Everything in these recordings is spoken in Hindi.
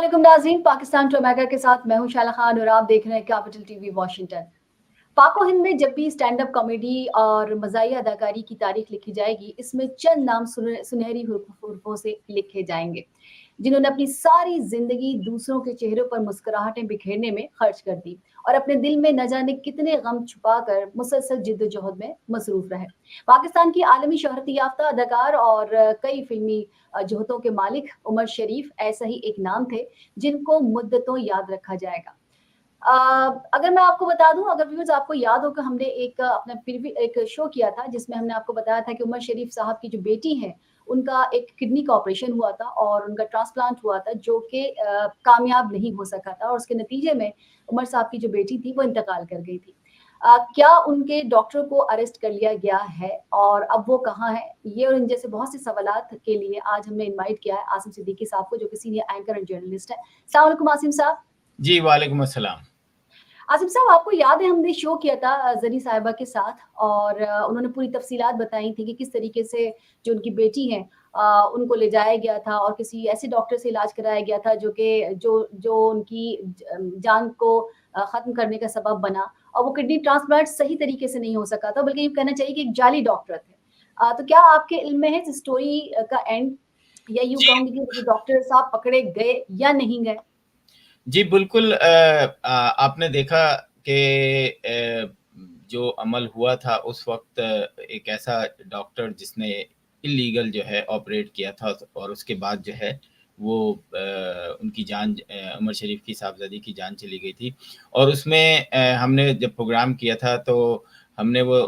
अस्सलामुअलैकुम नाज़रीन, पाकिस्तान टू अमेरिका के साथ मैं हूं शाला खान और आप देख रहे हैं कैपिटल टीवी वॉशिंगटन। पाक और हिंद में जब भी स्टैंड अप कॉमेडी और मज़ाहिया अदाकारी की तारीख लिखी जाएगी, इसमें चंद नाम सुनहरी हुर्फों से लिखे जाएंगे, जिन्होंने अपनी सारी ज़िंदगी दूसरों के चेहरों पर मुस्कुराहटें बिखेरने में खर्च कर दी और अपने दिल में न जाने कितने गम छुपाकर मुसलसल जिद्दोजहद में मसरूफ़ रहे। पाकिस्तान की आलमी शोहरत याफ्ता अदाकार और कई फ़िल्मी जोहतों के मालिक उमर शरीफ ऐसा ही एक नाम थे, जिनको मुद्दतों याद रखा जाएगा। अ, अगर मैं आपको बता दूँ, अगर व्यूअर्स आपको याद हो कि हमने एक अपना प्रीवी एक शो किया था जिसमें हमने आपको बताया था कि उमर शरीफ साहब की जो बेटी हैं, उनका एक किडनी का ऑपरेशन हुआ था और उनका ट्रांसप्लांट हुआ था जो कि कामयाब नहीं हो सका था और उसके नतीजे में उमर साहब की जो बेटी थी वो इंतकाल कर गई थी। क्या उनके डॉक्टर को अरेस्ट कर लिया गया है और अब वो कहाँ हैं? ये और इन जैसे बहुत से सवालात के लिए आज हमने इनवाइट किया है आसिम सिद्दीकी साहब को, जो कि सीनियर एंकर एंड जर्नलिस्ट हैं। अस्सलाम वालेकुम आसिम साहब। जी, वालेकुम अस्सलाम। आसिफ साहब, आपको याद है हमने शो किया था ज़री साहिबा के साथ और उन्होंने पूरी तफ़सीलात बताई थी कि किस तरीके से जो उनकी बेटी हैं उनको ले जाया गया था और किसी ऐसे डॉक्टर से इलाज कराया गया था जो कि जो जो उनकी जान को ख़त्म करने का सबब बना और वो किडनी ट्रांसप्लांट सही तरीके से नहीं हो सका था, बल्कि ये कहना चाहिए कि एक जाली डॉक्टर थे। तो क्या आपके इल्म में है इस स्टोरी का एंड, या यूँ जी, कहूँगी कि वो डॉक्टर साहब पकड़े गए या नहीं गए? जी बिल्कुल आपने देखा कि जो अमल हुआ था उस वक़्त एक ऐसा डॉक्टर जिसने इल्लीगल जो है ऑपरेट किया था और उसके बाद जो है वो उनकी जान उमर शरीफ की साहबज़ादी की जान चली गई थी। और उसमें हमने जब प्रोग्राम किया था तो हमने वो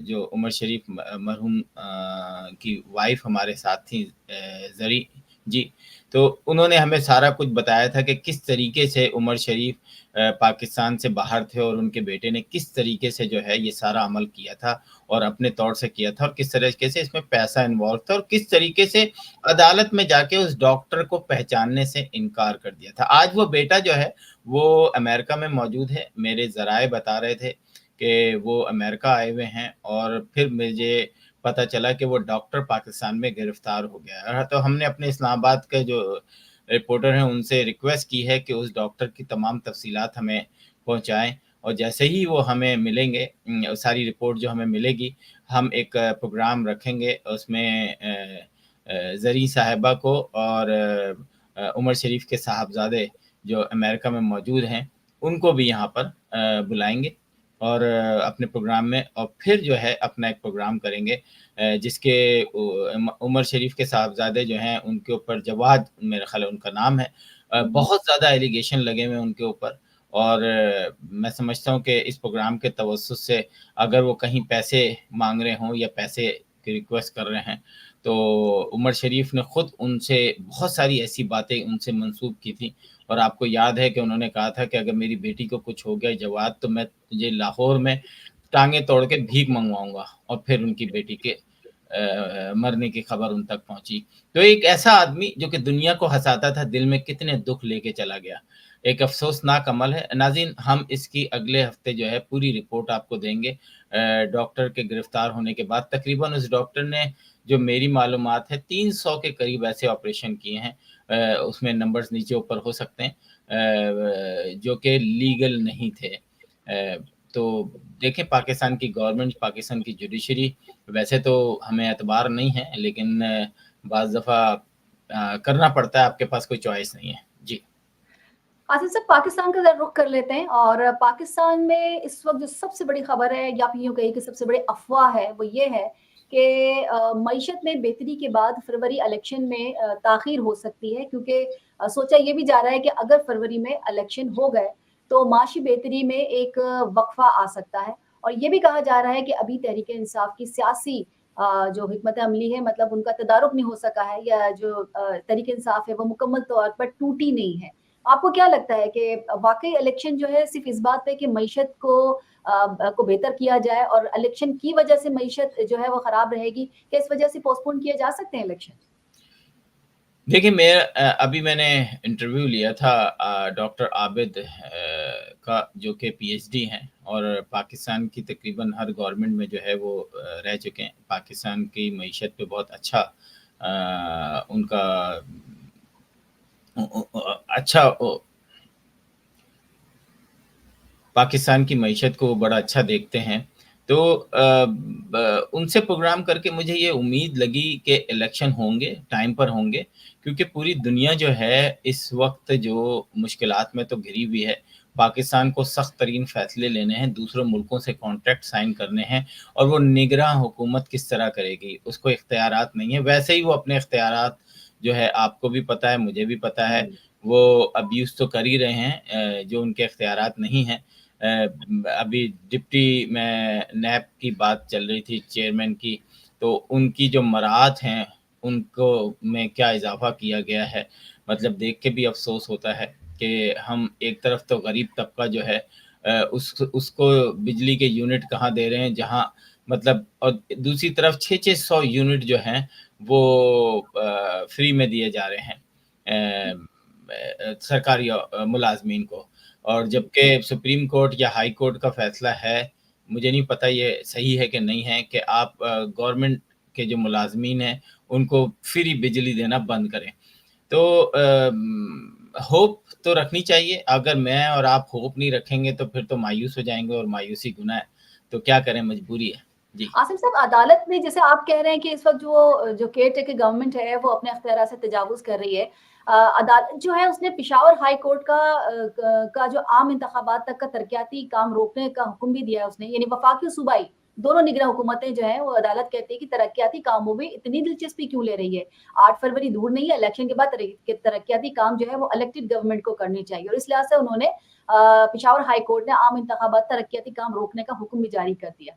जो उमर शरीफ मरहूम की वाइफ़ हमारे साथ थी ज़री जी, तो उन्होंने हमें सारा कुछ बताया था कि किस तरीके से उमर शरीफ पाकिस्तान से बाहर थे और उनके बेटे ने किस तरीके से जो है ये सारा अमल किया था और अपने तौर से किया था और किस तरीके से इसमें पैसा इन्वॉल्व था और किस तरीके से अदालत में जाके उस डॉक्टर को पहचानने से इनकार कर दिया था। आज वो बेटा जो है वो अमेरिका में मौजूद है। मेरे ज़राए बता रहे थे कि वो अमेरिका आए हुए हैं और फिर मुझे पता चला कि वो डॉक्टर पाकिस्तान में गिरफ्तार हो गया है। तो हमने अपने इस्लामाबाद के जो रिपोर्टर हैं उनसे रिक्वेस्ट की है कि उस डॉक्टर की तमाम तफसीलात हमें पहुँचाएँ और जैसे ही वो हमें मिलेंगे सारी रिपोर्ट जो हमें मिलेगी, हम एक प्रोग्राम रखेंगे उसमें ज़री साहिबा को और उमर शरीफ के साहबज़ादे जो अमेरिका में मौजूद हैं, उनको भी यहाँ पर बुलाएँगे और अपने प्रोग्राम में और फिर जो है अपना एक प्रोग्राम करेंगे जिसके उमर शरीफ के साहबज़ादे जो हैं उनके ऊपर जवाद मेरा ख़्याल है उनका नाम है। बहुत ज़्यादा एलिगेशन लगे हुए हैं उनके ऊपर और मैं समझता हूँ कि इस प्रोग्राम के तवज्जुह से अगर वो कहीं पैसे माँग रहे हों या पैसे की रिक्वेस्ट कर रहे हैं, तो उमर शरीफ ने खुद उनसे बहुत सारी ऐसी बातें उनसे मंसूब की थी और आपको याद है कि उन्होंने कहा था कि अगर मेरी बेटी को कुछ हो गया जवाद तो मैं तुझे लाहौर में टाँगें तोड़ के भीख मँगवाऊँगा और फिर उनकी बेटी के मरने की खबर उन तक पहुँची। तो एक ऐसा आदमी जो कि दुनिया को हँसाता था, दिल में कितने दुःख लेके चला गया। एक अफ़सोसनाक अमल है। नाज़रीन हम इसकी अगले हफ़्ते जो है पूरी रिपोर्ट आपको देंगे। डॉक्टर के गिरफ्तार होने के बाद तकरीबन उस डॉक्टर ने जो मेरी मालूमात है 300 के करीब ऐसे ऑपरेशन किए हैं। उसमें नंबर्स नीचे ऊपर हो सकते हैं जो कि लीगल नहीं थे। तो देखें पाकिस्तान की गवर्नमेंट, पाकिस्तान की जुडिशरी वैसे तो हमें एतबार नहीं है लेकिन बाज़ दफ़ा करना पड़ता है, आपके पास कोई चॉइस नहीं है। जी। आसिफ साहब, पाकिस्तान का ज़रा रुख कर लेते हैं और पाकिस्तान में इस वक़्त जो सबसे बड़ी खबर है या फिर यूँ कहिए कि सबसे बड़ी अफ़वाह है, वो ये है कि मईशत में बेहतरी के बाद फरवरी इलेक्शन में ताख़ीर हो सकती है, क्योंकि सोचा ये भी जा रहा है कि अगर फरवरी में इलेक्शन हो गए, तो माशी बेहतरी में एक वक़्फ़ा आ सकता है और ये भी कहा जा रहा है कि अभी तहरीक-ए-इंसाफ़ की सियासी जो हिकमत अमली है, मतलब उनका तदारुक नहीं हो सका है, या जो तहरीक-ए-इंसाफ़ है वो मुकम्मल तौर पर टूटी नहीं है। आपको क्या लगता है कि वाक़ई इलेक्शन जो है सिर्फ़ इस बात पे कि मईशत को बेहतर किया जाए और इलेक्शन की वजह से मईशत जो है वो ख़राब रहेगी, क्या इस वजह से पोस्टपोन किए जा सकते हैं इलेक्शन? देखिए मैं अभी मैंने इंटरव्यू लिया था डॉक्टर आबिद का जो कि पीएचडी हैं और पाकिस्तान की तकरीबन हर गवर्नमेंट में जो है वो रह चुके हैं। पाकिस्तान की मईशत पे बहुत अच्छा उनका अच्छा पाकिस्तान की मईशत को बड़ा अच्छा देखते हैं। तो उनसे प्रोग्राम करके मुझे ये उम्मीद लगी कि इलेक्शन होंगे, टाइम पर होंगे, क्योंकि पूरी दुनिया जो है इस वक़्त जो मुश्किलात में तो घिरी हुई है। पाकिस्तान को सख्त तरीन फ़ैसले लेने हैं, दूसरे मुल्कों से कॉन्ट्रैक्ट साइन करने हैं और वो निगरां हुकूमत किस तरह करेगी, उसको इख्तियारात नहीं है। वैसे ही वो अपने इख्तियारात जो है आपको भी पता है, मुझे भी पता है, वो अब्यूज़ तो कर ही रहे हैं जो उनके इख्तियारात नहीं हैं। अभी डिप्टी में नैब की बात चल रही थी चेयरमैन की, तो उनकी जो मराहत हैं, उनको में क्या इज़ाफ़ा किया गया है। मतलब देख के भी अफ़सोस होता है कि हम एक तरफ तो गरीब तबका जो है उसको बिजली के यूनिट कहाँ दे रहे हैं, जहाँ मतलब और दूसरी तरफ 600 यूनिट जो हैं, वो फ्री में दिए जा रहे हैं सरकारी मुलाज़मीन को। और जबकि सुप्रीम कोर्ट या हाई कोर्ट का फ़ैसला है, मुझे नहीं पता ये सही है कि नहीं है कि आप गवर्नमेंट के जो मुलाज़मीन हैं, उनको फ्री बिजली देना बंद करें। तो होप तो रखनी चाहिए, अगर मैं और आप होप नहीं रखेंगे तो फिर तो मायूस हो जाएँगे और मायूसी गुनाह है। तो क्या करें, मजबूरी है। जी। आसिम साहब, अदालत में जैसे आप कह रहे हैं कि इस वक़्त जो केयर टेकर गवर्नमेंट है, वो अपने अख्तियार से तजावुज़ कर रही है। अदालत जो है उसने पेशावर हाई कोर्ट का जो आम इंतखाबात तक का तरक्याती काम रोकने का हुक्म भी दिया है उसने, यानी वफाकी और सूबाई दोनों निगरां हुकूमतें जो हैं वो अदालत कहती है कि तरक्याती कामों में इतनी दिलचस्पी क्यों ले रही है? 8 फरवरी दूर नहीं है, इलेक्शन के बाद तरक्याती काम जो है वो इलेक्टेड गवर्नमेंट को करने चाहिए और इस लिहाज से उन्होंने पेशावर हाई कोर्ट ने आम इंतखाबात तरक्याती काम रोकने का हुक्म भी जारी कर दिया।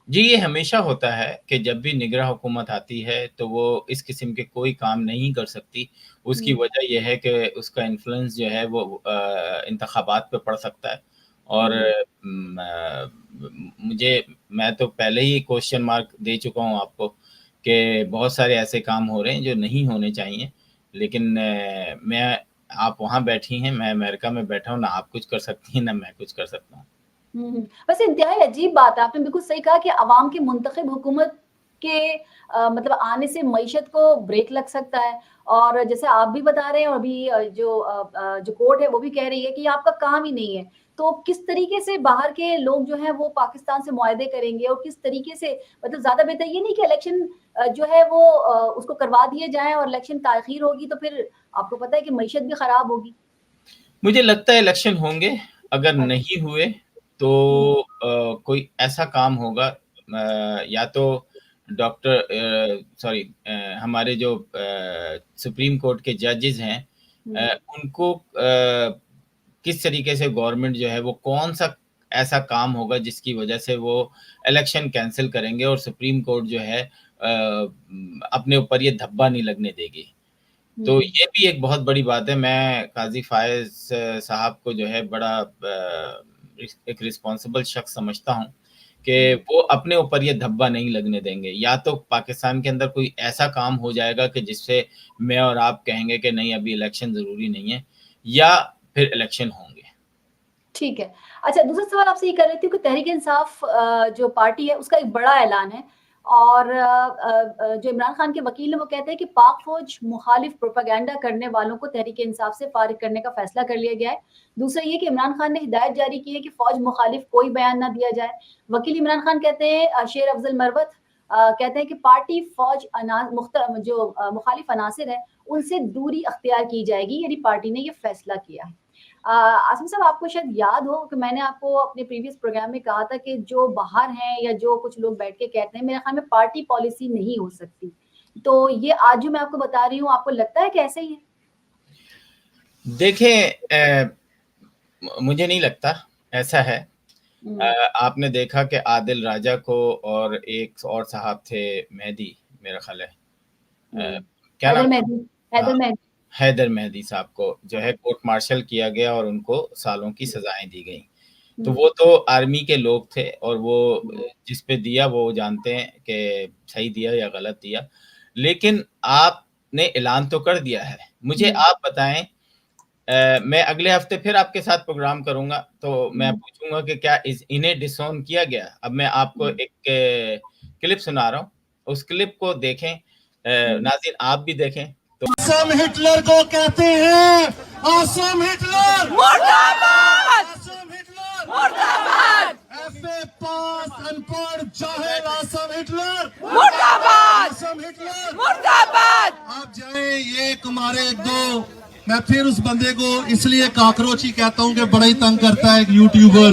जी, ये हमेशा होता है कि जब भी निगरां हुकूमत आती है, तो वो इस किस्म के कोई काम नहीं कर सकती। उसकी हुँ, वजह ये है कि उसका इन्फ्लुएंस जो है वो इंतखाबात पे पड़ सकता है और हुँ। मैं तो पहले ही क्वेश्चन मार्क दे चुका हूँ आपको कि बहुत सारे ऐसे काम हो रहे हैं जो नहीं होने चाहिए। लेकिन मैं आप वहाँ बैठी हैं, मैं अमेरिका में बैठा हूँ, ना आप कुछ कर सकती हैं, ना मैं कुछ कर सकता हूँ। हुँ, हुँ। वैसे इंतहाई अजीब बात है, आपने बिल्कुल सही कहा कि अवाम की मुंतखब हुकूमत के मतलब आने से मईशत को ब्रेक लग सकता है और जैसे आप भी बता रहे हैं और अभी जो कोर्ट है वो भी कह रही है कि ये आपका काम ही नहीं है। तो किस तरीके से बाहर के लोग जो हैं वो पाकिस्तान से मुआहदे करेंगे और किस तरीके से मतलब ज़्यादा बेहतर ये नहीं कि इलेक्शन जो है वो उसको करवा दिए जाएँ और इलेक्शन ताख़ीर होगी तो फिर आपको पता है कि मईशत भी खराब होगी। मुझे लगता है इलेक्शन होंगे, अगर अच्छा। नहीं हुए तो हुँ, कोई ऐसा काम होगा या तो डॉक्टर सॉरी हमारे जो सुप्रीम कोर्ट के जजेस हैं हुँ, उनको किस तरीके से गवर्नमेंट जो है वो कौन-सा ऐसा काम होगा जिसकी वजह से वो इलेक्शन कैंसल करेंगे और सुप्रीम कोर्ट जो है अपने ऊपर ये धब्बा नहीं लगने देगी। तो हुँ, ये भी एक बहुत बड़ी बात है। मैं काज़ी फ़ायज़ साहब को जो है बड़ा एक रिस्पॉन्सिबल शख़्स समझता हूँ कि हुँ। वो अपने ऊपर ये धब्बा नहीं लगने देंगे। या तो पाकिस्तान के अंदर कोई ऐसा काम हो जाएगा कि जिससे मैं और आप कहेंगे कि नहीं अभी इलेक्शन ज़रूरी नहीं है या फिर इलेक्शन होंगे। ठीक है। अच्छा, दूसरा सवाल आपसे ये कर रही थी कि तहरीक-ए-इंसाफ जो पार्टी है उसका एक बड़ा ऐलान है और जो इमरान खान के वकील हैं वो कहते हैं कि पाक फ़ौज मुखालिफ प्रोपेगेंडा करने वालों को तहरीक-ए-इंसाफ से फ़ारिग करने का फ़ैसला कर लिया गया है। दूसरा ये कि इमरान खान ने हिदायत जारी की है कि फ़ौज मुखालिफ कोई बयान ना दिया जाए। वकील इमरान खान कहते हैं शेर अफ़ज़ल मरवत कहते हैं कि पार्टी फ़ौज मुखालिफ अनासिर हैं, उनसे दूरी अख्तियार की जाएगी, यानी पार्टी ने ये फ़ैसला किया है। आसिम साहब, आपको शायद याद हो कि मैंने आपको अपने प्रीवियस प्रोग्राम में कहा था कि जो बाहर हैं या जो कुछ लोग बैठ के कहते हैं, मेरे ख़्याल में पार्टी पॉलिसी नहीं हो सकती। तो ये आज जो मैं आपको बता रही हूँ, आपको लगता है कि ऐसे ही है? देखें मुझे नहीं लगता ऐसा है। अ, हुँ, आपने देखा कि आदिल राजा को और एक और साहब थे मेहदी मेरा ख़्याल है। हुँ। क्या नाम हैदर था? मेहदी हाँ, हैदर मेहदी। हैदर मेहदी साहब को जो है हाँ। कोर्ट मार्शल किया गया और उनको सालों की हुँ, सज़ाएँ दी गईं। तो हुँ, वो तो आर्मी के लोग थे और वो हुँ, जिस पे दिया वो जानते हैं कि सही दिया या गलत दिया। लेकिन आपने ऐलान तो कर दिया है। मुझे हुँ, आप बताएँ मैं अगले हफ्ते फिर आपके साथ प्रोग्राम करूँगा, तो मैं हुँ, पूछूँगा कि क्या इन्हें डिसोन किया गया? अब मैं आपको हुँ, एक क्लिप सुना रहा हूँ, उस क्लिप को देखें हुँ, नाज़रीन आप भी देखें। तो आसम हिटलर को कहते हैं, आसम हिटलर मुर्दाबाद, आसम हिटलर मुर्दाबाद, एफए पास अनपढ़ जाहिल आसम हिटलर मुर्दाबाद, आसम हिटलर मुर्दाबाद। आप जाए, ये हमारे दो, मैं फिर उस बंदे को इसलिए काकरोची कहता हूँ कि बड़ा ही तंग करता है एक यूट्यूबर,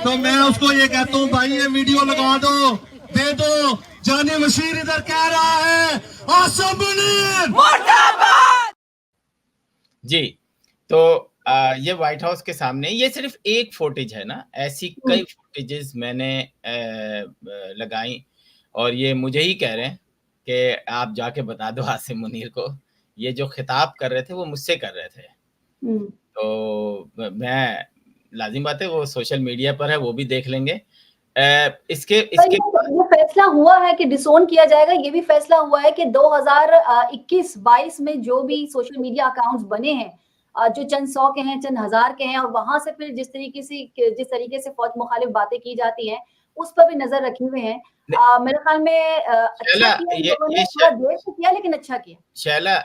तो मैं उसको ये कहता हूँ भाई ये वीडियो लगा दो, दे दो। जानी मशीर इधर कह रहा है आसम मुनीर मुर्दाबाद। जी, तो ये व्हाइट हाउस के सामने ये सिर्फ एक फुटेज है ना, ऐसी कई फुटेजेस मैंने लगाई और ये मुझे ही कह रहे हैं कि आप जाके बता दो आसिम मुनीर को, ये जो खिताब कर रहे थे वो मुझसे कर रहे थे। तो मैं, लाजिम बात है वो सोशल मीडिया पर है, वो भी देख लेंगे। इसके ये फैसला हुआ है कि डिसोन किया जाएगा, ये भी फैसला हुआ है कि 2021-22 में जो भी सोशल मीडिया अकाउंट्स बने हैं, जो चंद 100 के हैं, चंद 1000 के हैं, और वहां से फिर जिस तरीके से फौज मुखालिफ बातें की जाती हैं, उस पर भी नजर रखे हुए हैं। मेरे ख्याल में अच्छा किया, थोड़ा देर से किया लेकिन अच्छा किया। शैला,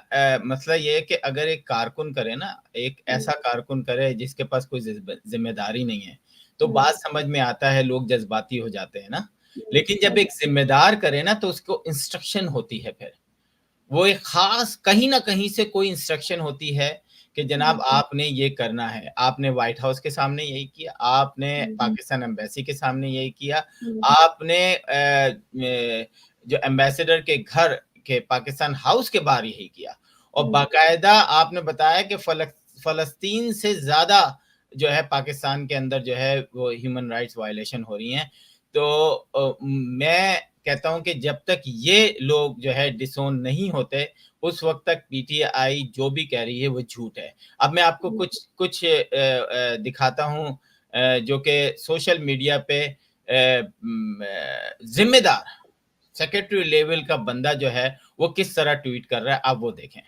मसला ये है कि अगर एक कारकुन करे ना, एक ऐसा कारकुन करे जिसके पास कोई जिम्मेदारी नहीं है, तो बात समझ में आता है, लोग जज्बाती हो जाते हैं ना। लेकिन जब एक जिम्मेदार करे ना, तो उसको इंस्ट्रक्शन होती है, फिर वो एक खास कहीं ना कहीं से कोई इंस्ट्रक्शन होती है कि जनाब आपने ये करना है। आपने व्हाइट हाउस के सामने यही किया, आपने पाकिस्तान एम्बेसी के सामने यही किया, आपने जो एम्बेसडर के घर के पाकिस्तान हाउस के बाहर यही किया, और बाकायदा आपने बताया कि फलस्तीन से ज्यादा जो है पाकिस्तान के अंदर जो है वो ह्यूमन राइट्स वायलेशन हो रही हैं। तो मैं कहता हूं कि जब तक ये लोग जो है डिसोन नहीं होते, उस वक्त तक पीटीआई जो भी कह रही है वो झूठ है। अब मैं आपको कुछ दिखाता हूं जो कि सोशल मीडिया पे जिम्मेदार सेक्रेटरी लेवल का बंदा जो है वो किस तरह ट्वीट कर रहा है, आप वो देखें।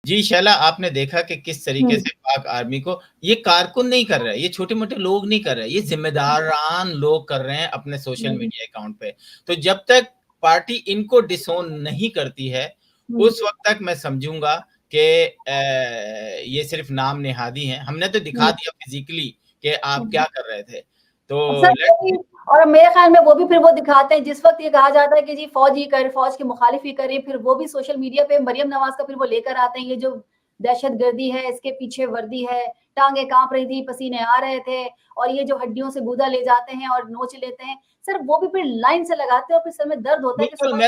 जी शैला, आपने देखा कि किस तरीके से पाक आर्मी को ये कारकुन नहीं कर रहे, ये छोटे मोटे लोग नहीं कर रहे, ये जिम्मेदारान लोग कर रहे हैं अपने सोशल मीडिया अकाउंट पे। तो जब तक पार्टी इनको डिसोन नहीं करती है, उस वक्त तक मैं समझूंगा कि ये सिर्फ नाम नेहादी हैं। हमने तो दिखा दिया फिजिकली कि आप क्या कर रहे थे। तो और मेरे ख्याल में वो भी फिर वो दिखाते हैं, जिस वक्त ये कहा जाता है कि जी फौज ही करे, फौज के मुखालिफ ही करे, फिर वो भी सोशल मीडिया पे मरियम नवाज का फिर वो लेकर आते हैं, ये जो दहशतगर्दी है इसके पीछे वर्दी है, टांगे कांप रही थी, पसीने आ रहे थे, और ये जो हड्डियों से गूदा ले जाते हैं और नोच लेते हैं, सर वो भी फिर लाइन से लगाते हैं और फिर सर में दर्द होता है कि बिल्कुल,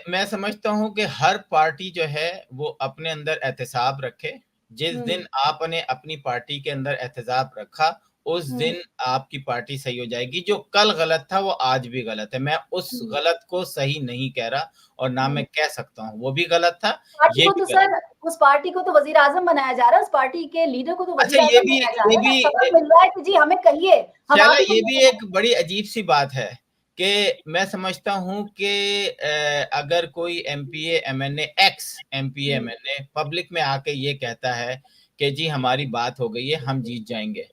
मैं समझता हूँ कि हर पार्टी जो है वो अपने अंदर एहतसाब रखे। जिस दिन आपने अपनी पार्टी के अंदर एहतसाब रखा, उस दिन आपकी पार्टी सही हो जाएगी। जो कल गलत था वो आज भी गलत है। मैं उस गलत को सही नहीं कह रहा, और ना मैं कह सकता हूँ वो भी गलत था, ये भी सर उस पार्टी को तो वजीर आजम बनाया जा रहा है, उस पार्टी के लीडर को तो वजीर आजम बनाया जा रहा है। सबक मिल रहा है कि जी हमें कहिए। ये भी एक बड़ी अजीब सी बात है कि मैं समझता हूं कि अगर कोई MPa MNA x MPa MNA public में आके ये कहता है कि जी हमारी बात हो गई है, हम जीत जाएंगे,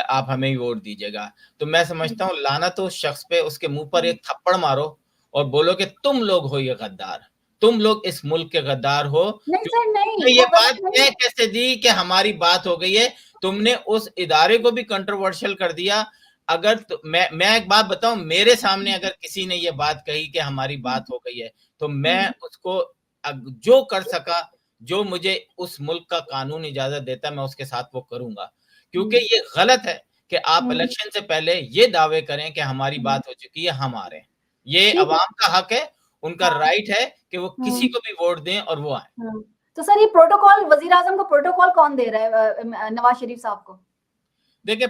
आप हमें ही वोट दीजिएगा, तो मैं समझता हूँ लाना तो उस शख्स पे, उसके मुंह पर एक थप्पड़ मारो और बोलो कि तुम लोग हो ये गद्दार, तुम लोग इस मुल्क के गद्दार हो। नहीं सर नहीं, ये बात तय कैसे दी कि हमारी बात हो गई है? तुमने उस इदारे को भी कंट्रोवर्शियल कर दिया। अगर मैं एक बात बताऊं, मेरे सामने अगर किसी ने ये बात कही कि हमारी बात हो गई है, तो मैं उसको जो कर सका, जो मुझे उस मुल्क का कानून इजाजत देता है, मैं उसके साथ वो करूंगा। क्योंकि ये गलत है कि आप इलेक्शन से पहले ये दावे करें कि हमारी बात हो चुकी है, हम आ रहे हैं। ये अवाम का हक है, उनका राइट है कि वो किसी को भी वोट दें और वो आए। तो सर ये प्रोटोकॉल, वजीर आजम को प्रोटोकॉल कौन दे रहा है नवाज शरीफ साहब को? देखिए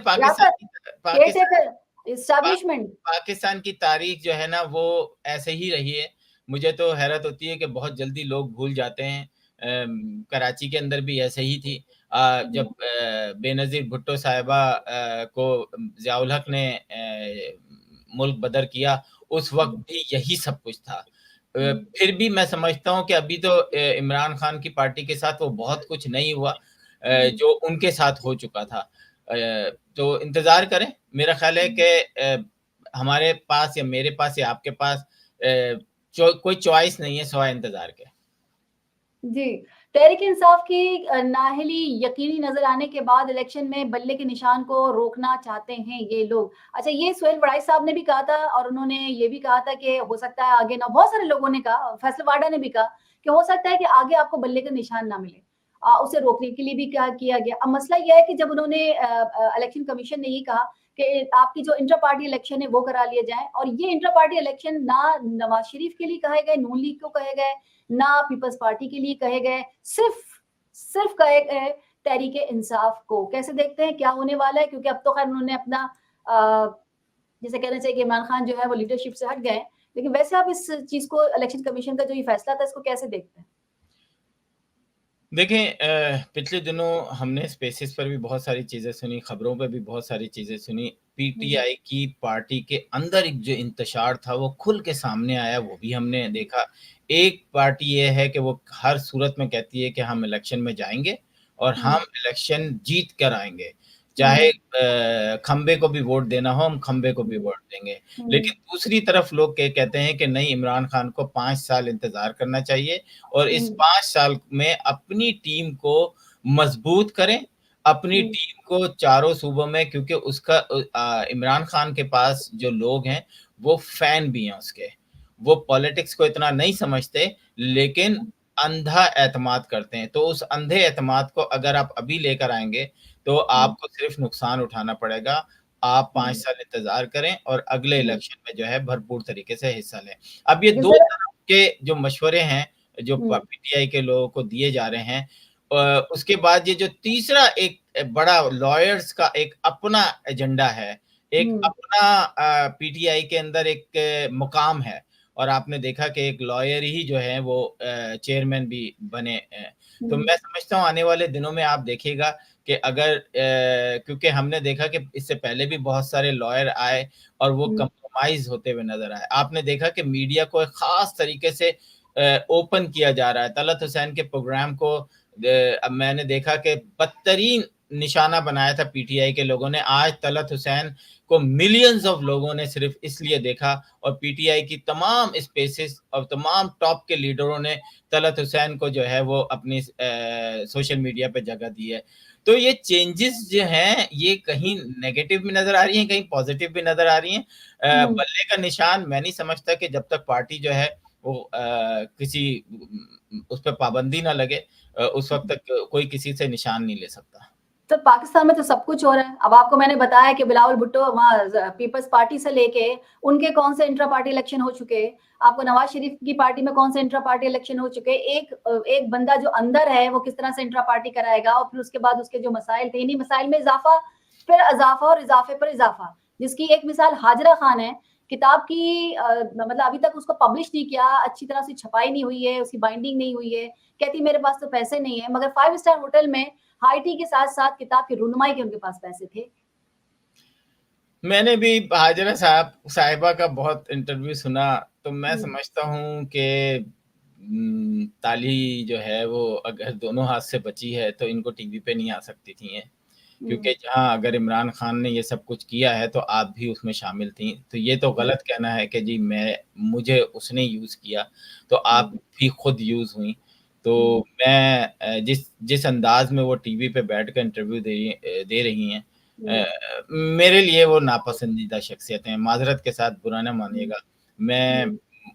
पाकिस्तान की तारीख जो है ना वो ऐसे ही रही है। मुझे तो हैरत होती है कि बहुत जल्दी लोग भूल जाते हैं। कराची के अंदर भी ऐसे ही थी। जब बेनजीर भुट्टो साहिबा को ज़ियाउल हक ने मुल्क बदर किया, उस वक्त भी यही सब कुछ था। फिर भी मैं समझता हूँ कि अभी तो इमरान खान की पार्टी के साथ वो बहुत कुछ नहीं हुआ जो उनके साथ हो चुका था। तो इंतज़ार करें। मेरा ख़्याल है कि हमारे पास या मेरे पास या आपके पास कोई चॉइस नहीं है सिवाय इंतज़ार के। जी, तहरीक-ए-इंसाफ की नाअहली यकीनी नज़र आने के बाद इलेक्शन में बल्ले के निशान को रोकना चाहते हैं ये लोग। अच्छा, ये सुहेल वड़ाई साहब ने भी कहा था और उन्होंने ये भी कहा था कि हो सकता है आगे ना, बहुत सारे लोगों ने कहा, फैसल वाडा ने भी कहा कि हो सकता है कि आगे आपको बल्ले का निशान ना मिले। उसे रोकने के लिए भी क्या किया गया। अब मसला ये है कि जब उन्होंने इलेक्शन कमीशन ने ये कहा कि आपकी जो इंटर पार्टी इलेक्शन है वो करा लिए जाएँ, और ये इंटर पार्टी इलेक्शन ना नवाज़ शरीफ के लिए कहे गए, नून लीग को कहे गए, ना पीपल्स पार्टी के लिए कहे गए, सिर्फ कहे गए तहरीक इंसाफ को। कैसे देखते हैं क्या होने वाला है? क्योंकि अब तो खैर उन्होंने अपना जैसे कहना चाहिए कि इमरान खान जो है वो लीडरशिप से हट गए हैं। लेकिन वैसे आप इस चीज़ को, इलेक्शन कमीशन का जो ये फैसला था, इसको कैसे देखते हैं? देखें, पिछले दिनों हमने स्पेसेस पर भी बहुत सारी चीज़ें सुनी, खबरों पे भी बहुत सारी चीज़ें सुनी। पीटीआई की पार्टी के अंदर एक जो इंतशार था वो खुल के सामने आया, वो भी हमने देखा। एक पार्टी ये है कि वो हर सूरत में कहती है कि हम इलेक्शन में जाएँगे और हम इलेक्शन जीत कर आएँगे। चाहे खंबे को भी वोट देना हो, हम खंबे को भी वोट देंगे। लेकिन दूसरी तरफ लोग कहते हैं कि नहीं, इमरान खान को 5 साल इंतज़ार करना चाहिए और इस 5 साल में अपनी टीम को मज़बूत करें, अपनी टीम को चारों सूबों में, क्योंकि उसका इमरान खान के पास जो लोग हैं, वो फ़ैन भी हैं उसके। वो पॉलिटिक्स को इतना नहीं समझते, लेकिन अंधा एतमाद करते हैं। तो उस अंधे एतमाद को अगर आप अभी लेकर आएँगे, तो आपको सिर्फ़ नुकसान उठाना पड़ेगा। आप 5 साल इंतज़ार करें और अगले इलेक्शन में जो है भरपूर तरीके से हिस्सा लें। अब ये लेकिन 2 सर तरफ के जो मशवरे हैं, जो पीटीआई के लोगों को दिए जा रहे हैं, उसके बाद ये जो तीसरा एक बड़ा लॉयर्स का एक अपना एजेंडा है, एक अपना पीटीआई के अंदर एक मुकाम है, और आपने देखा कि एक लॉयर ही जो है वो चेयरमैन भी बने। तो मैं समझता हूँ आने वाले दिनों में आप देखिएगा कि अगर क्योंकि हमने देखा कि इससे पहले भी बहुत सारे लॉयर आए और वो कंप्रोमाइज़ होते हुए नज़र आए। आपने देखा कि मीडिया को एक ख़ास तरीके से ओपन किया जा रहा है। तलत हुसैन के प्रोग्राम को अब मैंने देखा कि बदतरीन निशाना बनाया था पीटीआई के लोगों ने। आज तलत हुसैन को मिलियंस ऑफ लोगों ने सिर्फ इसलिए देखा, और पीटीआई की तमाम स्पेसेस और तमाम टॉप के लीडरों ने तलत हुसैन को जो है वो अपनी सोशल मीडिया पे जगह दी है। तो ये चेंजेस जो हैं, ये कहीं नेगेटिव भी नज़र आ रही हैं, कहीं पॉजिटिव भी नज़र आ रही हैं। बल्ले का निशान मैं नहीं समझता कि जब तक पार्टी जो है वो किसी उस पे पाबंदी ना लगे, उस वक़्त तक कोई किसी से निशान नहीं ले सकता। तो पाकिस्तान में तो सब कुछ हो रहा है। अब आपको मैंने बताया कि बिलावल भुट्टो वहाँ पीपल्स पार्टी से लेके उनके कौन से इंट्रा पार्टी इलेक्शन हो चुके हैं। आपको नवाज शरीफ की पार्टी में कौन से इंट्रा पार्टी इलेक्शन हो चुके हैं। एक बंदा जो अंदर है वो किस तरह से इंट्रा पार्टी कराएगा, और फिर उसके बाद उसके जो मसाइल थे, इन्हीं मसाइल में इजाफा, फिर इजाफा और इजाफे पर इजाफा, जिसकी एक मिसाल हाजरा खान है। किताब की मतलब अभी तक उसको पब्लिश नहीं किया, अच्छी तरह से छपाई नहीं हुई है, उसकी बाइंडिंग नहीं हुई है। कहती मेरे पास तो पैसे नहीं है, मगर 5 स्टार होटल में हाई टी के साथ-साथ किताब की रुनमाई के उनके पास पैसे थे। मैंने भी हाजरा साहिबा का बहुत इंटरव्यू सुना, तो मैं समझता हूँ कि ताली जो है वो अगर दोनों हाथ से बची है तो इनको टीवी पे नहीं आ सकती थी ये। क्योंकि जहाँ अगर इमरान खान ने ये सब कुछ किया है तो आप भी उसमें शामिल थी। तो ये तो गलत कहना है कि जी मुझे उसने यूज़ किया, तो आप भी खुद यूज़ हुई। तो मैं जिस अंदाज़ में वो टीवी पे बैठकर इंटरव्यू दे रही हैं, मेरे लिए वो नापसंदीदा शख्सियत हैं। माज़रत के साथ बुरा ना मानिएगा, मैं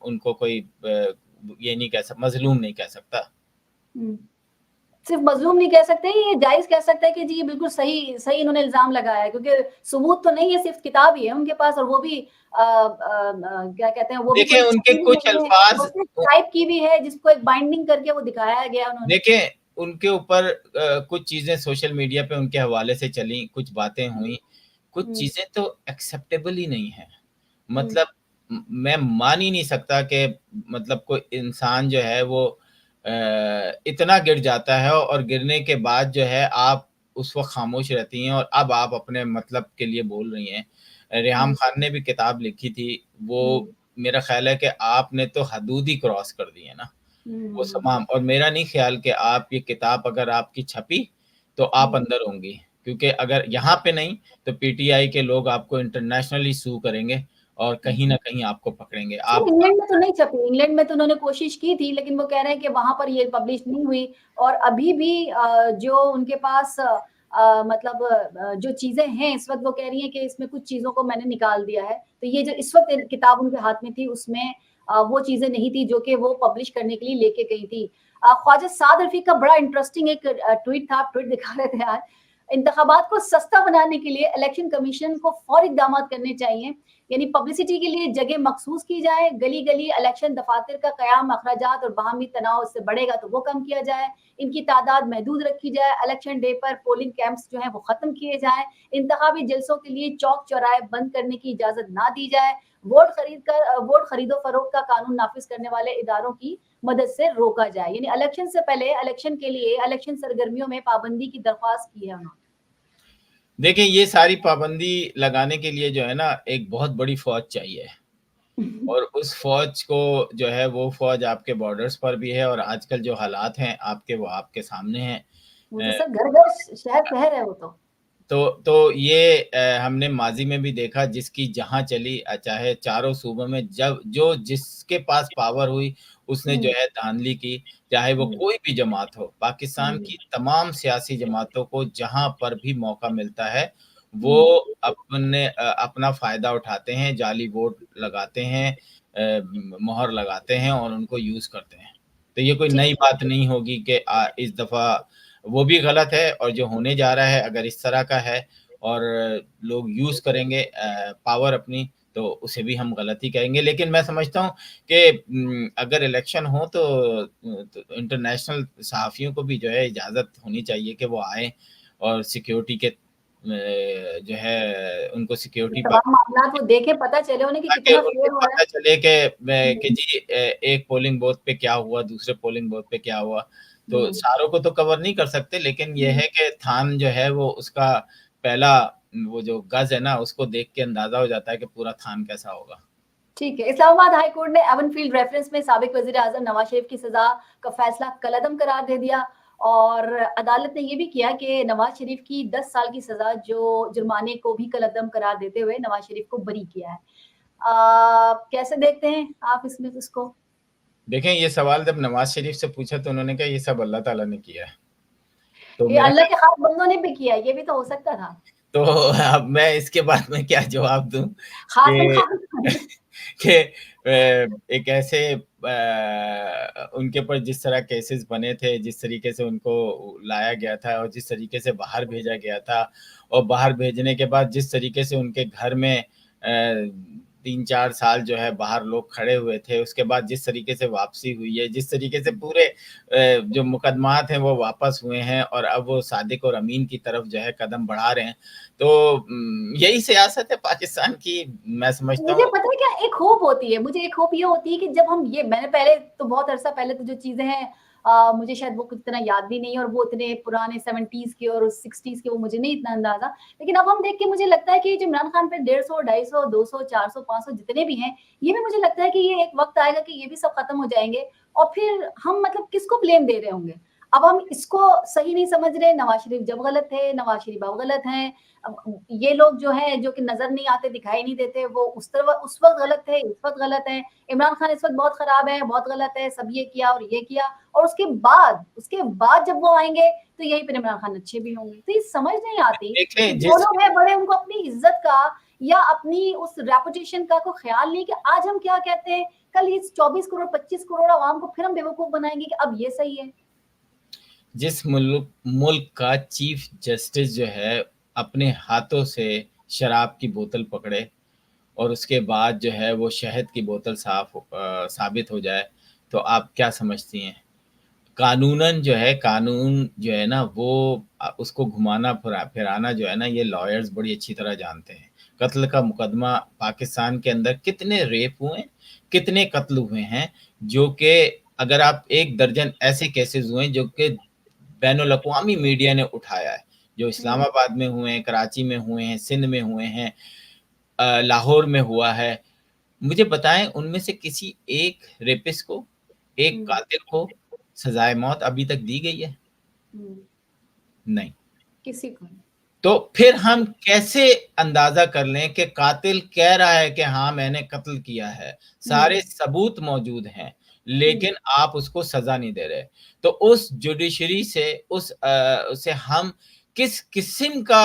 उनको कोई ये नहीं मज़लूम नहीं कह सकता। सिर्फ मज़लूम नहीं कह सकते, ये जायज़ कह सकते हैं कि जी ये बिल्कुल सही सही इन्होंने इल्ज़ाम लगाया है, क्योंकि सबूत तो नहीं है, सिर्फ किताब ही है उनके पास, और वो भी क्या कहते हैं, वो भी देखिए कोई उनके छपी कुछ नहीं है, अल्फाज़ वो सिर्फ टाइप की हुई है, जिसको एक बाइंडिंग करके वो दिखाया गया उन्होंने। देखिए, उनके ऊपर कुछ चीज़ें सोशल मीडिया पे उनके हवाले से चली, कुछ बातें हुई, कुछ चीज़ें तो एक्सेप्टेबल ही नहीं है। मतलब मैं मान ही नहीं सकता कि मतलब कोई इंसान जो है वो इतना गिर जाता है और गिरने के बाद जो है आप उस वक़्त खामोश रहती हैं और अब आप अपने मतलब के लिए बोल रही हैं। रेहाम खान ने भी किताब लिखी थी, वो मेरा ख्याल है कि आपने तो हदूद ही क्रॉस कर दी है ना, वो तमाम। और मेरा नहीं ख्याल कि आप ये किताब अगर आपकी छपी तो आप अंदर होंगी, क्योंकि अगर यहाँ पे नहीं तो पीटीआई के लोग आपको इंटरनेशनली सू करेंगे और कहीं ना कहीं आपको पकड़ेंगे। आप इंग्लैंड में तो नहीं छपी, इंग्लैंड में तो उन्होंने कोशिश की थी, लेकिन वो कह रहे हैं कि वहां पर ये पब्लिश नहीं हुई। और अभी भी जो उनके पास मतलब जो चीजें हैं इस वक्त, वो कह रही हैं कि इसमें कुछ चीजों को मैंने निकाल दिया है। तो ये जो इस वक्त किताब उनके हाथ में थी, उसमें वो चीजें नहीं थी जो कि वो पब्लिश करने के लिए लेके गई थी। ख्वाजा साद रफीक का बड़ा इंटरेस्टिंग एक ट्वीट था, आप ट्वीट दिखा रहे थे आज। इंतखाबात को सस्ता बनाने के लिए इलेक्शन कमीशन को फौरी इकदाम करने चाहिए, यानी पब्लिसिटी के लिए जगह मखसूस की जाए, गली गली इलेक्शन दफातर का कयाम, अखराजात और बाहमी तनाव इससे बढ़ेगा तो वो कम किया जाए, इनकी तादाद महदूद रखी जाए, इलेक्शन डे पर पोलिंग कैंप्स जो है वो खत्म किए जाए, इंतखाबी जलसों के लिए चौक चौराहे बंद करने की इजाजत ना दी जाए, वोट खरीदो फरोख्त का कानून नाफिज करने वाले इदारों की मदद से रोका जाए। यानी इलेक्शन से पहले इलेक्शन के लिए इलेक्शन सरगर्मियों में पाबंदी की दरख्वास्त की है उन्होंने। देखिए, ये सारी पाबंदी लगाने के लिए जो है ना एक बहुत बड़ी फौज चाहिए, और उस फौज को जो है वो फौज आपके बॉर्डर्स पर भी है, और आजकल जो हालात हैं आपके, वो आपके सामने हैं। वो तो सर घर घर शहर शहर है वो तो ये हमने माजी में भी देखा, जिसकी जहां चली, चाहे चारों सूबों में जब जो जिसके पास पावर हुई उसने जो है धांधली की, चाहे वो कोई भी जमात हो। पाकिस्तान की तमाम सियासी जमातों को जहां पर भी मौका मिलता है वो अपना फायदा उठाते हैं, जाली वोट लगाते हैं, मोहर लगाते हैं और उनको यूज करते हैं। तो ये कोई नई बात नहीं होगी कि इस दफा वो भी गलत है, और जो होने जा रहा है अगर इस तरह का है और लोग यूज करेंगे पावर अपनी, तो उसे भी हम गलत ही कहेंगे। लेकिन मैं समझता हूँ कि अगर इलेक्शन हो तो इंटरनेशनल सहाफ़ियों को भी जो है इजाज़त होनी चाहिए कि वो आए और सिक्योरिटी के जो है उनको सिक्योरिटी तमाम मामलात वो देखें, पता चले उन्हें कि कितना फेयर हो रहा पता है। चले कि जी एक पोलिंग बूथ पे क्या हुआ, दूसरे पोलिंग बूथ पे क्या हुआ। तो सारों को तो कवर नहीं कर सकते, लेकिन ये है कि थान जो है वो उसका पहला वो जो गज है ना, उसको देख के अंदाजा हो जाता है कि पूरा थान कैसा होगा। ठीक है। इस्लामाबाद हाई कोर्ट ने एवनफील्ड रेफरेंस में साबिक वजीर आजम नवाज शरीफ की सजा का फैसला कलअदम करार दे दिया, और अदालत ने यह भी किया कि नवाज शरीफ की 10 साल की सजा जो जुर्माने को भी कलअदम करार देते हुए नवाज शरीफ को बरी किया है। कैसे देखते हैं आप इसमें इसको? देखें, ये सवाल जब नवाज शरीफ से पूछा तो उन्होंने कहा ये सब अल्लाह ताला ने किया है। तो ये अल्लाह के खास बंदों ने भी किया, ये भी तो हो सकता था। तो अब मैं इसके बाद में क्या जवाब दूं कि एक ऐसे उनके पर जिस तरह केसेस बने थे, जिस तरीके से उनको लाया गया था और जिस तरीके से बाहर भेजा गया था, और बाहर भेजने के बाद जिस तरीके से उनके घर में 3-4 साल जो है बाहर लोग खड़े हुए थे, उसके बाद जिस तरीके से वापसी हुई है, जिस तरीके से पूरे जो मुकदमात हैं वो वापस हुए हैं, और अब वो सादिक और अमीन की तरफ जो है कदम बढ़ा रहे हैं। तो यही सियासत है पाकिस्तान की, मैं समझता हूँ। मुझे पता है क्या एक होप होती है, मुझे एक होप ये होती है कि जब हम ये, मैंने पहले तो बहुत अरसा पहले तो जो चीजें हैं मुझे शायद वो इतना याद भी नहीं है, और वो इतने पुराने 70s के और 60s के वो मुझे नहीं इतना अंदाजा। लेकिन अब हम देख के मुझे लगता है कि जो इमरान खान पे 150, 250, 200, 400, 500 जितने भी हैं, ये भी मुझे लगता है कि ये एक वक्त आएगा कि ये भी सब खत्म हो जाएंगे, और फिर हम मतलब किसको ब्लेम दे रहे होंगे। अब हम इसको सही नहीं समझ रहे, नवाज शरीफ जब गलत थे, नवाज शरीफ अब गलत हैं, ये लोग जो हैं जो कि नजर नहीं आते, दिखाई नहीं देते, वो उस वक्त गलत थे, इस वक्त गलत है। इमरान खान इस वक्त बहुत खराब है, बहुत गलत है, सब ये किया और ये किया, और उसके बाद जब वो आएंगे तो यही पर इमरान खान अच्छे भी होंगे। तो ये समझ नहीं आती, जो लोग हैं बड़े, उनको अपनी इज्जत का या अपनी उस रेपुटेशन का कोई ख्याल नहीं कि आज हम क्या कहते हैं, कल इस 24 करोड़ 25 करोड़ आवाम को फिर हम बेवकूफ बनाएंगे कि अब ये सही है। जिस मुल्क का चीफ जस्टिस जो है अपने हाथों से शराब की बोतल पकड़े और उसके बाद जो है वो शहद की बोतल साबित हो जाए, तो आप क्या समझती हैं? कानूनन जो है, कानून जो है ना वो उसको घुमाना फिराना जो है ना, ये लॉयर्स बड़ी अच्छी तरह जानते हैं। कत्ल का मुकदमा पाकिस्तान के अंदर कितने रेप हुए, कितने कत्ल हुए हैं, जो कि अगर आप 1 दर्जन ऐसे केसेस हुए जो कि बैनुल अक़वामी मीडिया ने उठाया है, जो इस्लामाबाद में हुए हैं, कराची में हुए हैं, सिंध में हुए हैं, लाहौर में हुआ है, मुझे बताएं उनमें से किसी एक रेपिस्ट को, एक कातिल को सजाए मौत अभी तक दी गई है? नहीं। किसी को नहीं। तो फिर हम कैसे अंदाजा कर लें कि कातिल कह रहा है कि हाँ मैंने कत्ल किया है, सारे सबूत मौजूद हैं, लेकिन आप उसको सजा नहीं दे रहे। तो उस जुडिशरी से उसे हम किस किस्म का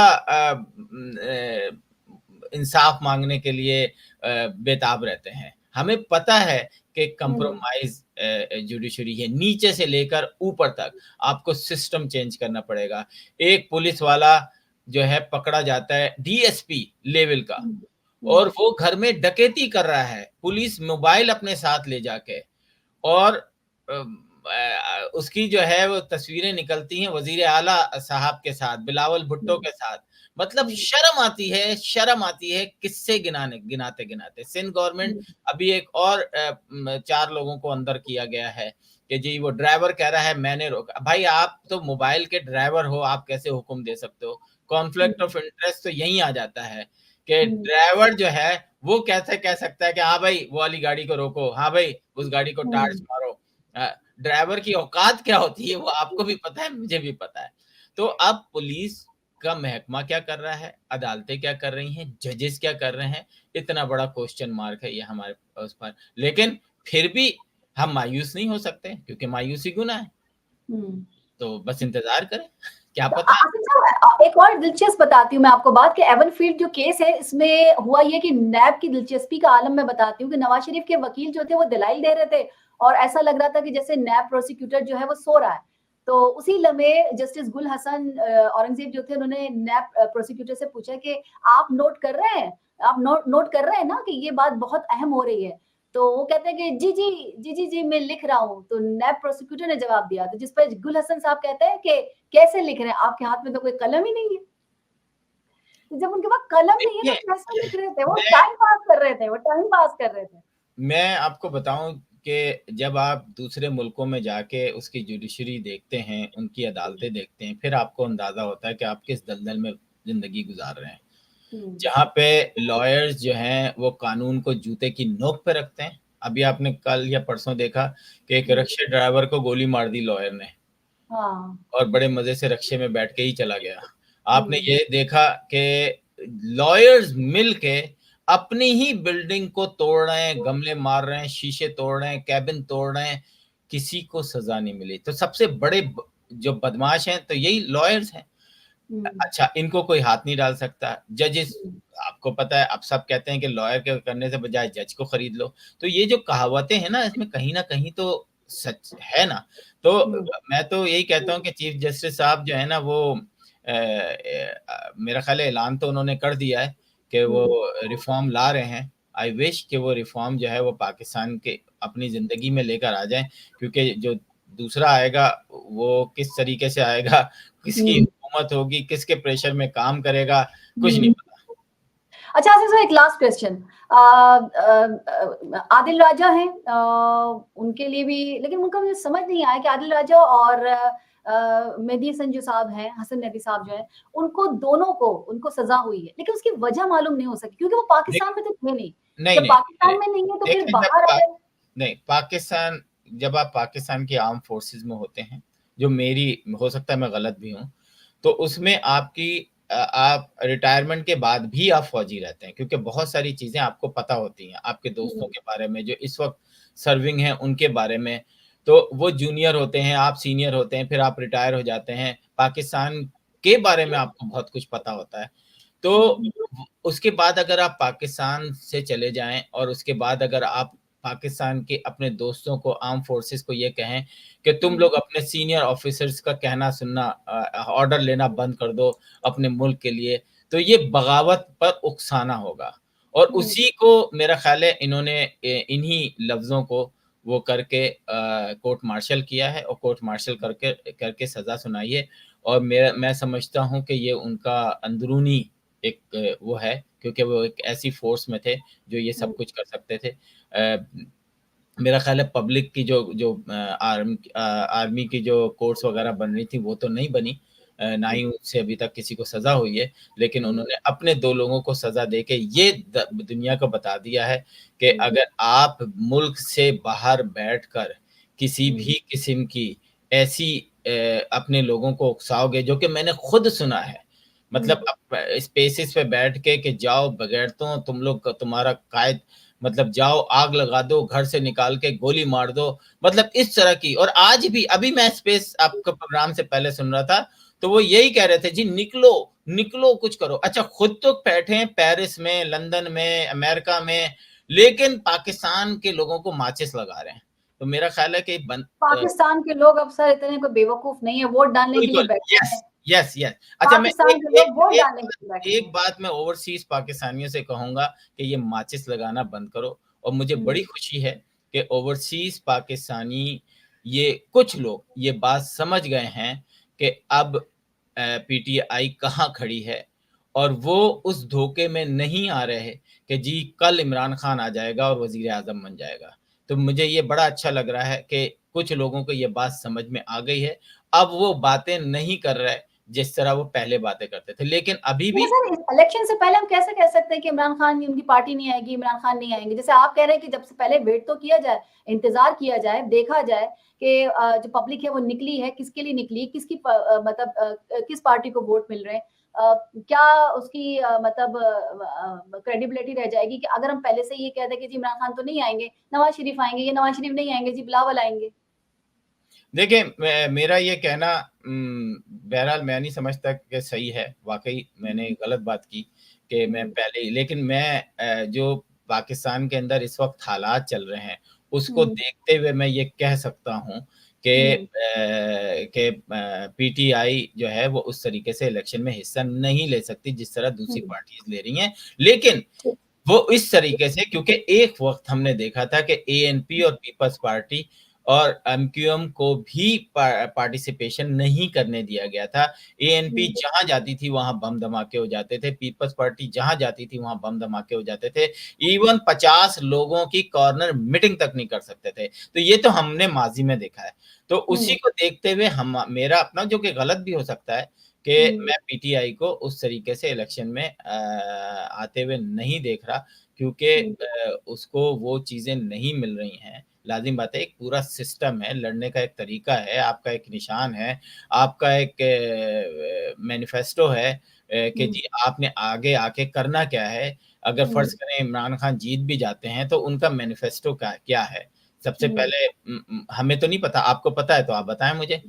इंसाफ मांगने के लिए बेताब रहते हैं। हमें पता है कि कंप्रोमाइज जुडिशरी है, नीचे से लेकर ऊपर तक आपको सिस्टम चेंज करना पड़ेगा। एक पुलिस वाला जो है पकड़ा जाता है डीएसपी लेवल का, और वो घर में डकैती कर रहा है, पुलिस मोबाइल अपने साथ ले जाके, और उसकी जो है वो तस्वीरें निकलती हैं वजीर आला साहब के साथ, बिलावल भुट्टो के साथ। मतलब शर्म आती है किस्से गिनाते गिनाते। सिंध गवर्नमेंट अभी एक और 4 लोगों को अंदर किया गया है कि जी वो ड्राइवर कह रहा है मैंने रोका। भाई आप तो मोबाइल के ड्राइवर हो, आप कैसे हुक्म दे सकते हो? कॉन्फ्लिक्ट ऑफ इंटरेस्ट तो यहीं आ जाता है कि ड्राइवर जो है वो कैसे कह सकता है कि हाँ भाई वो वाली गाड़ी को रोको, हाँ भाई उस गाड़ी को टार्च मारो। ड्राइवर की औकात क्या होती है वो आपको भी पता है, मुझे भी पता है। तो अब पुलिस का महकमा क्या कर रहा है, अदालतें क्या कर रही हैं, जजेस क्या कर रहे हैं, इतना बड़ा क्वेश्चन मार्क है ये हमारे उस पर। लेकिन फिर भी हम मायूस नहीं हो सकते क्योंकि मायूसी गुनाह है। तो बस इंतजार करें, क्या पता। एक और दिलचस्प बताती हूँ मैं आपको बात कि एवनफील्ड जो केस है इसमें हुआ ये कि नैब की दिलचस्पी का आलम मैं बताती हूँ कि नवाज शरीफ के वकील जो थे वो दलाइल दे रहे थे और ऐसा लग रहा था कि जैसे नैब प्रोसिक्यूटर जो है वो सो रहा है। तो उसी लम्हे जस्टिस गुल हसन औरंगजेब जो थे उन्होंने नैब प्रोसिक्यूटर से पूछा कि आप नोट कर रहे हैं, आप नोट कर रहे हैं ना कि ये बात बहुत अहम हो रही है? तो वो कहते हैं कि जी मैं लिख रहा हूँ। तो नैब प्रोसिक्यूटर ने जवाब दिया, तो जिस पर गुल हसन साहब कहते हैं कि कैसे लिख रहे हैं, आपके हाथ में तो कोई कलम ही नहीं है। जब उनके पास कलम नहीं है तो कैसे लिख रहे थे? वो टाइम पास कर रहे थे। मैं आपको बताऊं कि जब आप दूसरे मुल्कों में जाके उसकी जुडिशरी देखते हैं, उनकी अदालतें देखते हैं, फिर आपको अंदाजा होता है कि आप किस दलदल में जिंदगी गुजार रहे हैं। जहाँ पे लॉयर्स जो हैं वो कानून को जूते की नोक पे रखते हैं। अभी आपने कल या परसों देखा कि एक रिक्शा ड्राइवर को गोली मार दी लॉयर ने, और बड़े मजे से रिक्शे में बैठ के ही चला गया। आपने ये देखा कि लॉयर्स मिलके अपनी ही बिल्डिंग को तोड़ रहे हैं, गमले मार रहे हैं, शीशे तोड़ रहे हैं, कैबिन तोड़ रहे हैं, किसी को सजा नहीं मिली। तो सबसे बड़े जो बदमाश हैं तो यही लॉयर्स हैं। अच्छा, इनको कोई हाथ नहीं डाल सकता। जजेस, आपको पता है अब सब कहते हैं कि लॉयर के करने से बजाय जज को खरीद लो। तो ये जो कहावतें हैं ना, इसमें कहीं ना कहीं तो सच है ना। तो मैं तो यही कहता हूँ कि चीफ जस्टिस साहब जो है ना वो मेरा ख्याल है ऐलान तो उन्होंने कर दिया है कि वो रिफॉर्म ला रहे हैं। आई विश कि वो रिफॉर्म जो है वो पाकिस्तान के अपनी जिंदगी में लेकर आ जाए, क्योंकि जो दूसरा आएगा वो किस तरीके से आएगा, किसकी हुकूमत होगी, किसके प्रेशर में काम करेगा, कुछ नहीं पता। अच्छा सर, एक लास्ट क्वेश्चन। आदिल राजा हैं, उनके लिए भी, लेकिन उनका मुझे समझ नहीं आया कि आदिल राजा और मेहदी हसन जो साहब हैं, हसन मेहदी साहब जो हैं, उनको सजा हुई है, लेकिन उसकी वजह मालूम नहीं हो सकी क्योंकि वो पाकिस्तान में तो थे नहीं। जब पाकिस्तान में नहीं है तो फिर बाहर आ गए। नहीं, पाकिस्तान, जब आप पाकिस्तान की आर्म फोर्सेस में होते हैं, जो मेरी, हो सकता है मैं गलत भी हूँ, तो उसमें आप रिटायरमेंट के बाद भी आप फौजी रहते हैं, क्योंकि बहुत सारी चीजें आपको पता होती हैं आपके दोस्तों के बारे में जो इस वक्त सर्विंग हैं उनके बारे में। तो वो जूनियर होते हैं, आप सीनियर होते हैं, फिर आप रिटायर हो जाते हैं, पाकिस्तान के बारे में आपको बहुत कुछ पता होता है। तो उसके बाद अगर आप पाकिस्तान से चले जाएं और उसके बाद अगर आप पाकिस्तान के अपने दोस्तों को, आर्म फोर्सेस को ये कहें कि तुम लोग अपने सीनियर ऑफिसर्स का कहना सुनना, ऑर्डर लेना बंद कर दो अपने मुल्क के लिए, तो ये बगावत पर उकसाना होगा। और उसी को मेरा ख्याल है इन्होंने इन्हीं लफ्जों को वो करके कोर्ट मार्शल किया है, और कोर्ट मार्शल करके सजा सुनाई है। और मैं समझता हूँ कि ये उनका अंदरूनी एक वो है, क्योंकि वो एक ऐसी फोर्स में थे जो ये सब कुछ कर सकते थे। मेरा ख्याल है पब्लिक की जो आर्मी की जो कोर्ट्स वगैरह बन रही थी वो तो नहीं बनी, ना ही उससे अभी तक किसी को सज़ा हुई है, लेकिन उन्होंने अपने 2 लोगों को सज़ा देके ये दुनिया को बता दिया है कि अगर आप मुल्क से बाहर बैठकर किसी भी किस्म की ऐसी अपने लोगों को उकसाओगे, जो कि मैंने खुद सुना है, मतलब स्पेसेस पे बैठ के कि जाओ बगैरतों तुम लोग, तुम्हारा कायद, मतलब जाओ आग लगा दो, घर से निकाल के गोली मार दो, मतलब इस तरह की। और आज भी अभी मैं स्पेस आपका प्रोग्राम से पहले सुन रहा था, तो वो यही कह रहे थे जी निकलो निकलो कुछ करो। अच्छा, खुद तो बैठे हैं पेरिस में, लंदन में, अमेरिका में, लेकिन पाकिस्तान के लोगों को माचिस लगा रहे हैं। तो मेरा ख्याल है कि पाकिस्तान के लोग अब सर इतने कोई बेवकूफ नहीं है, वोट डालने के लिए बैठे हैं। यस। अच्छा, मैं एक बात मैं ओवरसीज पाकिस्तानियों से कहूंगा कि ये माचिस लगाना बंद करो। और मुझे बड़ी खुशी है कि ओवरसीज पाकिस्तानी ये कुछ लोग ये बात समझ गए हैं कि अब पीटीआई कहाँ खड़ी है, और वो उस धोखे में नहीं आ रहे कि जी कल इमरान खान आ जाएगा और वजीर आजम बन जाएगा। तो मुझे ये बड़ा अच्छा लग रहा है कि कुछ लोगों को ये बात समझ में आ गई है। अब वो बातें नहीं कर रहे जिस तरह वो पहले बातें करते थे, लेकिन अभी भी सर इलेक्शन से पहले हम कैसे कह सकते हैं कि इमरान खान उनकी पार्टी नहीं आएगी, इमरान खान नहीं आएंगे। जैसे आप कह रहे हैं कि जब से पहले वेट तो किया जाए, इंतजार किया जाए, देखा जाए कि जो पब्लिक है वो निकली है, किसके लिए निकली, किसकी मतलब किस पार्टी को वोट मिल रहे हैं, क्या उसकी मतलब क्रेडिबिलिटी रह जाएगी कि अगर हम पहले से ये कह दें कि जी इमरान खान तो नहीं आएंगे, नवाज शरीफ आएंगे, या नवाज शरीफ नहीं आएंगे जी बिलावल आएंगे। देखिए, मेरा ये कहना बहरहाल मैं नहीं समझता कि सही है। वाकई मैंने गलत बात की कि मैं पहले, लेकिन मैं जो पाकिस्तान के अंदर इस वक्त हालात चल रहे हैं उसको देखते हुए मैं ये कह सकता हूँ कि पीटीआई जो है वो उस तरीके से इलेक्शन में हिस्सा नहीं ले सकती जिस तरह दूसरी पार्टीज ले रही हैं। लेकिन वो इस तरीके से, क्योंकि एक वक्त हमने देखा था कि एएनपी और पीपल्स पार्टी और एमक्यूएम को भी पार्टिसिपेशन नहीं करने दिया गया था। एएनपी जहां जाती थी वहां बम धमाके हो जाते थे, पीपल्स पार्टी जहां जाती थी वहां बम धमाके हो जाते थे, इवन 50 लोगों की कॉर्नर मीटिंग तक नहीं कर सकते थे। तो ये तो हमने माजी में देखा है। तो उसी को देखते हुए मेरा अपना, जो कि गलत भी हो सकता है, कि मैं पीटीआई को उस तरीके से इलेक्शन में आते हुए नहीं देख रहा, क्योंकि उसको वो चीजें नहीं मिल रही हैं। लाजिम बात है, एक पूरा सिस्टम है, लड़ने का एक तरीका है, आपका एक निशान है, आपका एक मैनिफेस्टो है कि जी आपने आगे आके करना क्या है। अगर फर्ज करें इमरान खान जीत भी जाते हैं तो उनका मैनिफेस्टो क्या है। सबसे पहले हमें तो नहीं पता, आपको पता है तो आप बताएं मुझे।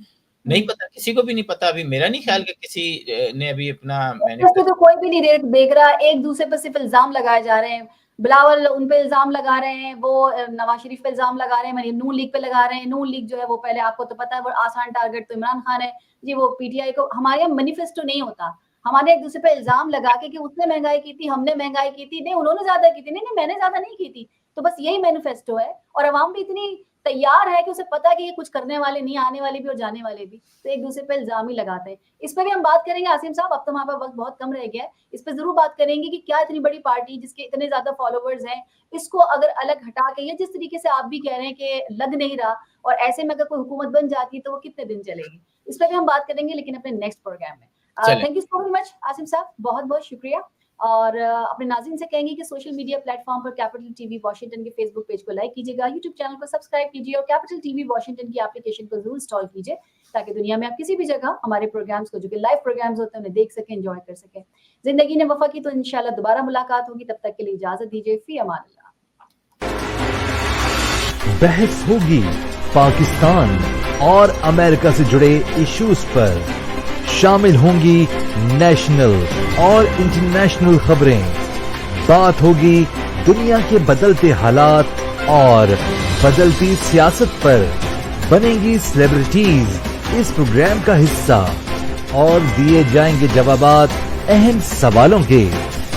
नहीं पता, किसी को भी नहीं पता। अभी मेरा नहीं ख्याल कि किसी ने अभी अपना मैनिफेस्टो तो कोई भी नहीं देख रहा। एक दूसरे पर सिर्फ इल्जाम लगाए जा रहे हैं। बिलावल उन पे इल्जाम लगा रहे हैं, वो नवाज शरीफ पे इल्जाम लगा रहे हैं, नून लीग पे लगा रहे हैं। नून लीग जो है वो पहले, आपको तो पता है, वो आसान टारगेट तो इमरान खान है जी। वो पीटीआई को, हमारे यहाँ मैनिफेस्टो नहीं होता, हमारे एक दूसरे पे इल्जाम लगा के कि उसने महंगाई की थी, हमने महंगाई की थी, नहीं उन्होंने ज्यादा की थी, नहीं मैंने ज्यादा नहीं की थी। तो बस यही मैनिफेस्टो है, और अवाम भी इतनी तैयार है कि उसे पता है कि ये कुछ करने वाले नहीं, आने वाले भी और जाने वाले भी, तो एक दूसरे पे इल्जाम ही लगाते हैं। इस पर भी हम बात करेंगे आसिम साहब, अब तो हमारे पास वक्त बहुत कम रह गया है। इस पर जरूर बात करेंगे कि क्या इतनी बड़ी पार्टी जिसके इतने ज्यादा फॉलोवर्स हैं, इसको अगर अलग हटा के, या जिस तरीके से आप भी कह रहे हैं कि लग नहीं रहा, और ऐसे में अगर कोई हुकूमत बन जाती है तो वो कितने दिन चलेगी, इस पर भी हम बात करेंगे, लेकिन अपने नेक्स्ट प्रोग्राम में। Thank you so very much Asim साहब, बहुत बहुत शुक्रिया। और अपने नाज़रीन से कहेंगे कि सोशल मीडिया प्लेटफॉर्म पर कैपिटल टीवी वॉशिंगटन के फेसबुक पेज को लाइक कीजिएगा, यूट्यूब चैनल को सब्सक्राइब कीजिए, और कैपिटल टीवी वॉशिंगटन की एप्लीकेशन को जरूर इंस्टॉल कीजिए, ताकि दुनिया में आप किसी भी जगह हमारे प्रोग्राम्स को, जो कि लाइव प्रोग्राम्स होते हैं, उन्हें देख सकें, एंजॉय कर सकें। जिंदगी ने वफा की तो इंशाल्लाह दोबारा मुलाकात होगी, तब तक के लिए इजाजत दीजिए। फी अमान अल्लाह। बहस होगी पाकिस्तान और अमेरिका से जुड़े इश्यूज पर, शामिल होंगी नेशनल और इंटरनेशनल खबरें, बात होगी दुनिया के बदलते हालात और बदलती सियासत पर, बनेंगी सेलिब्रिटीज इस प्रोग्राम का हिस्सा, और दिए जाएंगे जवाबात अहम सवालों के।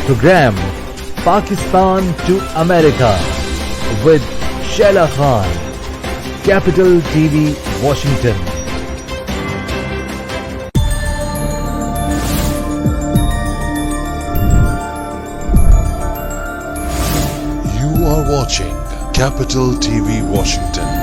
Programme Pakistan to America with Shaila Khan, capital TV Washington. You are watching Capital TV Washington.